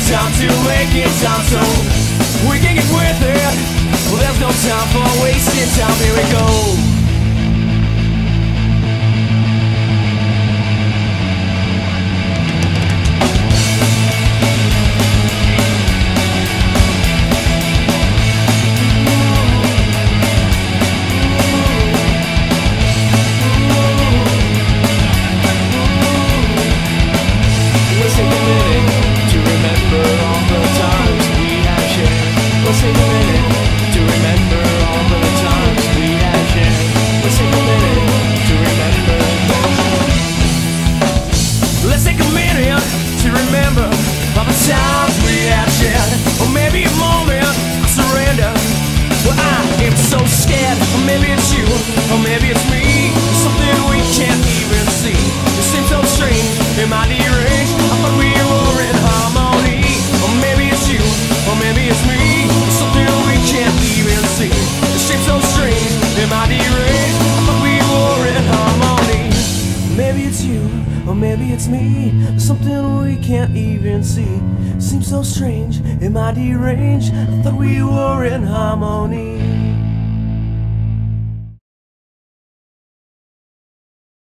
time to make it time so we can get with it. Well, there's no time for wasting time. Here we go. Times we have shared, or maybe a moment I surrender. Well, I am so scared, or maybe it's you, or maybe it's me. Something we can't even see. It seems so strange, it might be deranged. I thought we were in harmony. Or maybe it's you, or maybe it's me. Something we can't even see. It seems so strange, it might be deranged. I thought we were in harmony. Maybe it's you, or maybe it's me. Something we can't even see. Seems so strange, it might derange. I thought we were in harmony.